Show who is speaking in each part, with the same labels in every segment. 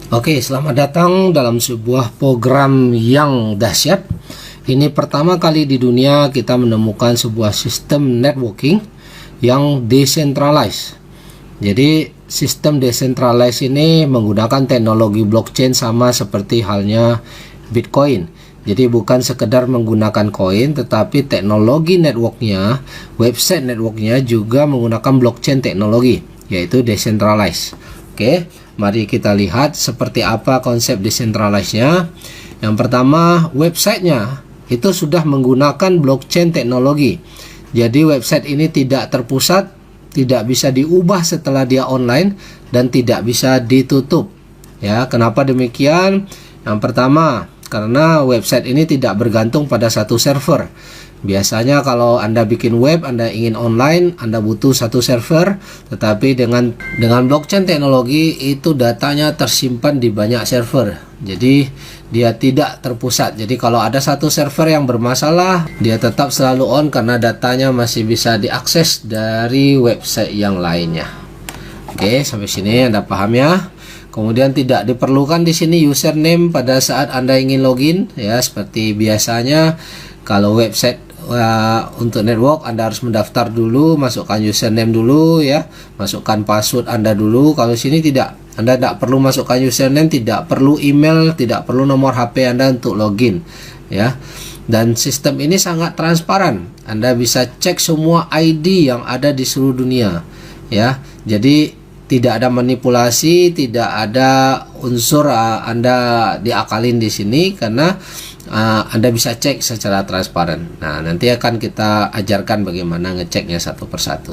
Speaker 1: Oke, selamat datang dalam sebuah program yang dahsyat. Ini pertama kali di dunia kita menemukan sebuah sistem networking yang decentralized. Jadi sistem decentralized ini menggunakan teknologi blockchain sama seperti halnya Bitcoin. Jadi bukan sekedar menggunakan koin, tetapi teknologi networknya, website networknya juga menggunakan blockchain teknologi, yaitu decentralized. Oke, mari kita lihat seperti apa konsep decentralized-nya. Yang pertama, websitenya itu sudah menggunakan blockchain teknologi. Jadi website ini tidak terpusat, tidak bisa diubah setelah dia online, dan tidak bisa ditutup. Ya, kenapa demikian? Yang pertama, karena website ini tidak bergantung pada satu server. Biasanya kalau Anda bikin web, Anda ingin online, Anda butuh satu server, tetapi dengan blockchain teknologi itu datanya tersimpan di banyak server. Jadi dia tidak terpusat. Jadi kalau ada satu server yang bermasalah, dia tetap selalu on karena datanya masih bisa diakses dari website yang lainnya. Oke, sampai sini Anda paham ya? Kemudian tidak diperlukan di sini username pada saat Anda ingin login, ya, seperti biasanya kalau website untuk network Anda harus mendaftar dulu, masukkan username dulu, ya, masukkan password Anda dulu. Kalau sini tidak, Anda tidak perlu masukkan username, tidak perlu email, tidak perlu nomor HP Anda untuk login, ya. Dan sistem ini sangat transparan. Anda bisa cek semua ID yang ada di seluruh dunia, ya. Jadi tidak ada manipulasi, tidak ada unsur Anda diakalin di sini karena Anda bisa cek secara transparan. Nah, nanti akan kita ajarkan bagaimana ngeceknya satu persatu.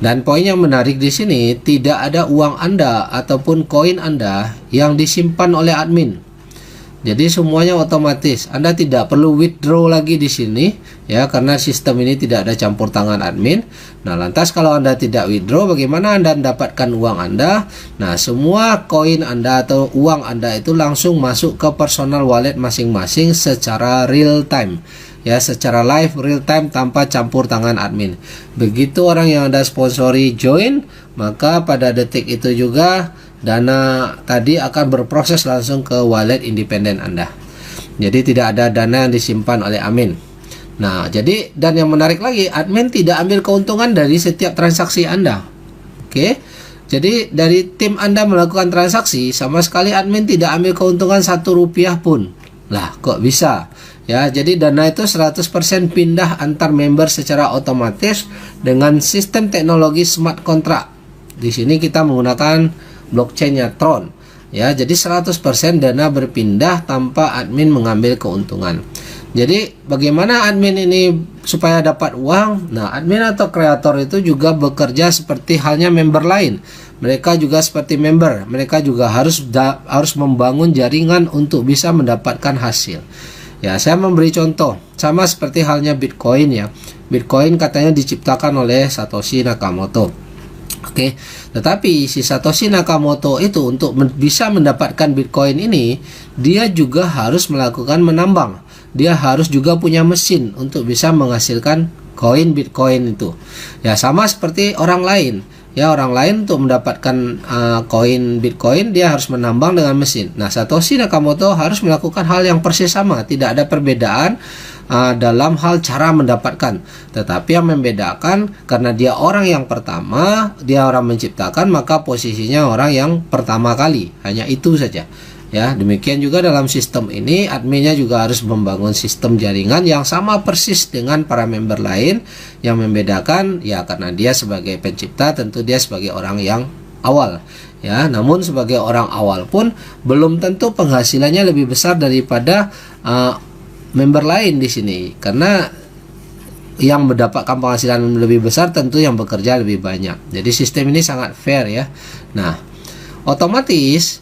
Speaker 1: Dan poin yang menarik di sini, tidak ada uang Anda ataupun koin Anda yang disimpan oleh admin. Jadi semuanya otomatis. Anda tidak perlu withdraw lagi di sini, ya, karena sistem ini tidak ada campur tangan admin. Nah, lantas kalau Anda tidak withdraw, bagaimana Anda mendapatkan uang Anda? Nah, semua koin Anda atau uang Anda itu langsung masuk ke personal wallet masing-masing secara real time, ya, secara live real time tanpa campur tangan admin. Begitu orang yang Anda sponsori join, maka pada detik itu juga dana tadi akan berproses langsung ke wallet independen Anda. Jadi tidak ada dana yang disimpan oleh admin. Nah, jadi dan yang menarik lagi, admin tidak ambil keuntungan dari setiap transaksi Anda. Oke. Jadi dari tim Anda melakukan transaksi, sama sekali admin tidak ambil keuntungan 1 rupiah pun. Lah, kok bisa? Ya, jadi dana itu 100% pindah antar member secara otomatis dengan sistem teknologi smart contract. Di sini kita menggunakan blockchainnya Tron, ya. Jadi 100% dana berpindah tanpa admin mengambil keuntungan. Jadi bagaimana admin ini supaya dapat uang? Nah, admin atau kreator itu juga bekerja seperti halnya member lain. Mereka juga seperti member, mereka juga harus membangun jaringan untuk bisa mendapatkan hasil. Ya, saya memberi contoh sama seperti halnya Bitcoin, ya. Bitcoin katanya diciptakan oleh Satoshi Nakamoto. Oke, tetapi si Satoshi Nakamoto itu untuk bisa mendapatkan Bitcoin ini, dia juga harus melakukan menambang. Dia harus juga punya mesin untuk bisa menghasilkan koin Bitcoin itu. Ya, sama seperti orang lain. Ya, orang lain untuk mendapatkan koin Bitcoin, dia harus menambang dengan mesin. Nah, Satoshi Nakamoto harus melakukan hal yang persis sama. Tidak ada perbedaan dalam hal cara mendapatkan, tetapi yang membedakan karena dia orang yang pertama, dia orang menciptakan, maka posisinya orang yang pertama kali, hanya itu saja, ya. Demikian juga dalam sistem ini, adminnya juga harus membangun sistem jaringan yang sama persis dengan para member lain. Yang membedakan, ya, karena dia sebagai pencipta, tentu dia sebagai orang yang awal, ya. Namun sebagai orang awal pun belum tentu penghasilannya lebih besar daripada member lain di sini, karena yang mendapatkan penghasilan lebih besar tentu yang bekerja lebih banyak. Jadi sistem ini sangat fair, ya. Nah, otomatis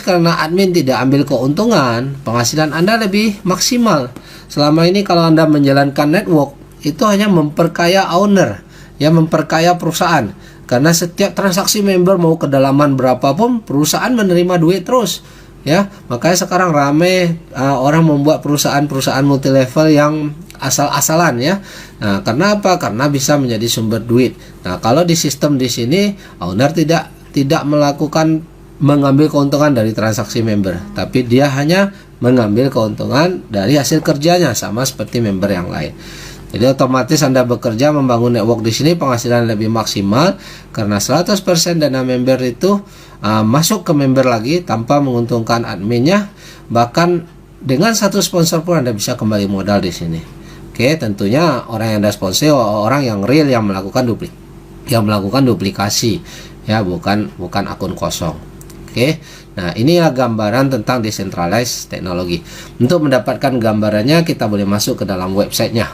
Speaker 1: karena admin tidak ambil keuntungan, penghasilan Anda lebih maksimal. Selama ini kalau Anda menjalankan network, itu hanya memperkaya owner, ya, memperkaya perusahaan. Karena setiap transaksi member mau kedalaman berapapun, perusahaan menerima duit terus. Ya, makanya sekarang rame orang membuat perusahaan-perusahaan multilevel yang asal-asalan, ya. Nah, karena apa? Karena bisa menjadi sumber duit. Nah, kalau di sistem di sini owner tidak melakukan mengambil keuntungan dari transaksi member, tapi dia hanya mengambil keuntungan dari hasil kerjanya, sama seperti member yang lain. Jadi otomatis Anda bekerja membangun network di sini penghasilan lebih maksimal karena 100% dana member itu masuk ke member lagi tanpa menguntungkan adminnya. Bahkan dengan satu sponsor pun Anda bisa kembali modal di sini. Oke, tentunya orang yang Anda sponsor orang yang real yang melakukan duplikasi ya, bukan akun kosong. Oke. Nah, inilah gambaran tentang decentralized teknologi. Untuk mendapatkan gambarannya kita boleh masuk ke dalam websitenya.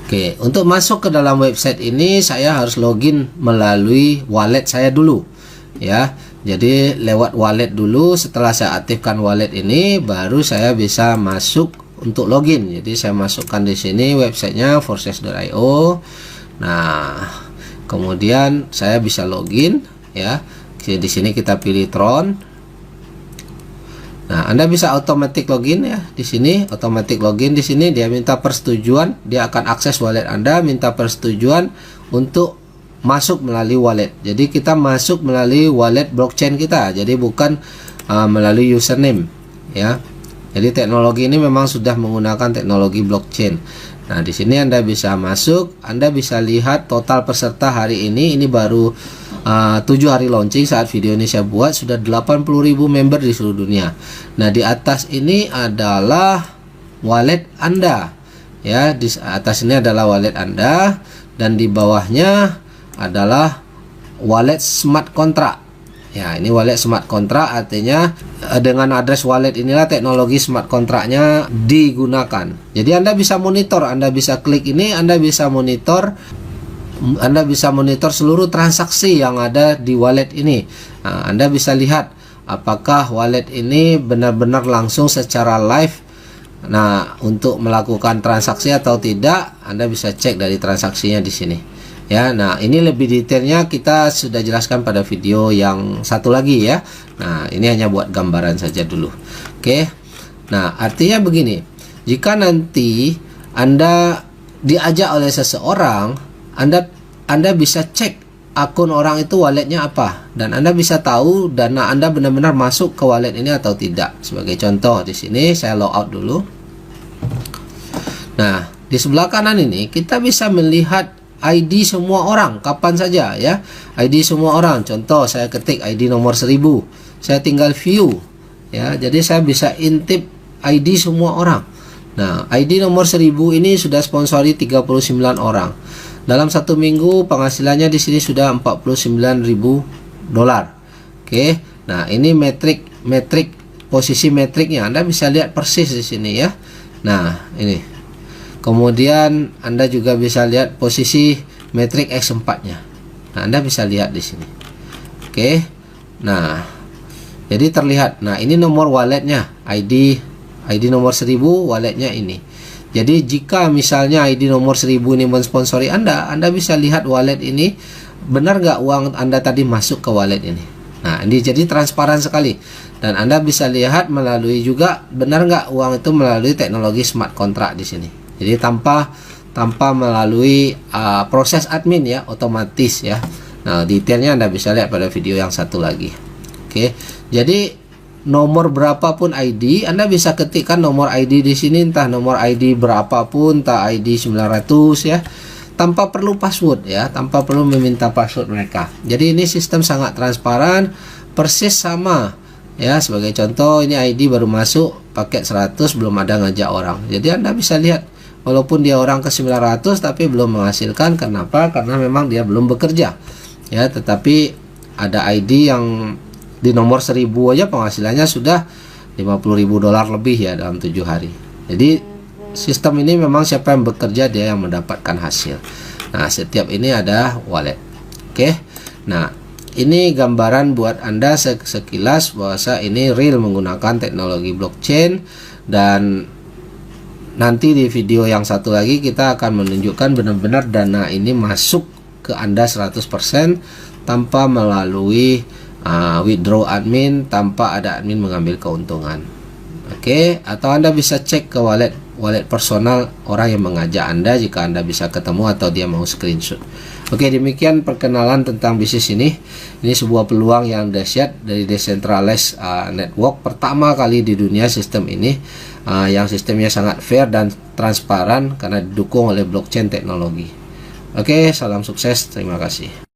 Speaker 1: Oke, untuk masuk ke dalam website ini saya harus login melalui wallet saya dulu ya. Jadi lewat wallet dulu, setelah saya aktifkan wallet ini baru saya bisa masuk untuk login. Jadi saya masukkan di sini websitenya forces.io. Nah, kemudian saya bisa login ya. Di sini kita pilih Tron. Nah, Anda bisa automatic login ya. Di sini automatic login, di sini dia minta persetujuan, dia akan akses wallet Anda, minta persetujuan untuk masuk melalui wallet. Jadi kita masuk melalui wallet blockchain kita. Jadi bukan melalui username ya. Jadi teknologi ini memang sudah menggunakan teknologi blockchain. Nah, di sini Anda bisa masuk, Anda bisa lihat total peserta hari ini baru 7 hari launching saat video ini saya buat, sudah 80.000 member di seluruh dunia. Nah, di atas ini adalah wallet Anda ya, di atas ini adalah wallet Anda dan di bawahnya adalah wallet smart contract ya. Ini wallet smart contract, artinya dengan address wallet inilah teknologi smart contractnya digunakan. Jadi Anda bisa monitor, Anda bisa klik ini, Anda bisa monitor seluruh transaksi yang ada di wallet ini. Nah, Anda bisa lihat apakah wallet ini benar-benar langsung secara live. Nah, untuk melakukan transaksi atau tidak, Anda bisa cek dari transaksinya di sini. Ya, nah ini lebih detailnya kita sudah jelaskan pada video yang satu lagi ya. Nah, ini hanya buat gambaran saja dulu. Oke. Nah, artinya begini. Jika nanti Anda diajak oleh seseorang, Anda bisa cek akun orang itu walletnya apa, dan Anda bisa tahu dana Anda benar-benar masuk ke wallet ini atau tidak. Sebagai contoh di sini saya logout dulu. Nah, di sebelah kanan ini kita bisa melihat ID semua orang kapan saja ya. ID semua orang. Contoh saya ketik ID nomor 1000. Saya tinggal view ya. Jadi saya bisa intip ID semua orang. Nah, ID nomor 1000 ini sudah sponsori 39 orang. Dalam satu minggu penghasilannya di sini sudah $49.000. Oke. Nah, ini metrik posisi metriknya. Anda bisa lihat persis di sini ya. Nah, ini. Kemudian Anda juga bisa lihat posisi metrik X4-nya. Nah, Anda bisa lihat di sini. Oke. Nah, jadi terlihat. Nah, ini nomor walletnya, ID nomor 1000, walletnya ini. Jadi jika misalnya ID nomor 1000 ini mensponsori Anda bisa lihat wallet ini benar nggak uang Anda tadi masuk ke wallet ini. Nah, ini jadi transparan sekali. Dan Anda bisa lihat melalui juga benar nggak uang itu melalui teknologi smart contract di sini. Jadi tanpa melalui proses admin ya, otomatis ya. Nah, detailnya Anda bisa lihat pada video yang satu lagi. Oke. Jadi nomor berapapun ID, Anda bisa ketikkan nomor ID di sini, entah nomor ID berapapun, entah ID 900 ya, tanpa perlu password ya, tanpa perlu meminta password mereka. Jadi ini sistem sangat transparan, persis sama ya. Sebagai contoh, ini ID baru masuk paket 100, belum ada ngajak orang. Jadi Anda bisa lihat walaupun dia orang ke 900 tapi belum menghasilkan. Kenapa? Karena memang dia belum bekerja ya. Tetapi ada ID yang di nomor 1000 aja penghasilannya sudah $50.000 lebih ya dalam 7 hari. Jadi sistem ini memang siapa yang bekerja dia yang mendapatkan hasil. Nah, setiap ini ada wallet. Oke. Nah, ini gambaran buat Anda sekilas bahwa ini real menggunakan teknologi blockchain. Dan nanti di video yang satu lagi kita akan menunjukkan benar-benar dana ini masuk ke Anda 100% tanpa melalui withdraw admin, tanpa ada admin mengambil keuntungan. Oke, atau Anda bisa cek ke wallet wallet personal orang yang mengajak Anda jika Anda bisa ketemu atau dia mau screenshot. Oke, demikian perkenalan tentang bisnis ini. Ini sebuah peluang yang dahsyat dari decentralized network. Pertama kali di dunia sistem ini, yang sistemnya sangat fair dan transparan karena didukung oleh blockchain teknologi. Oke, salam sukses. Terima kasih.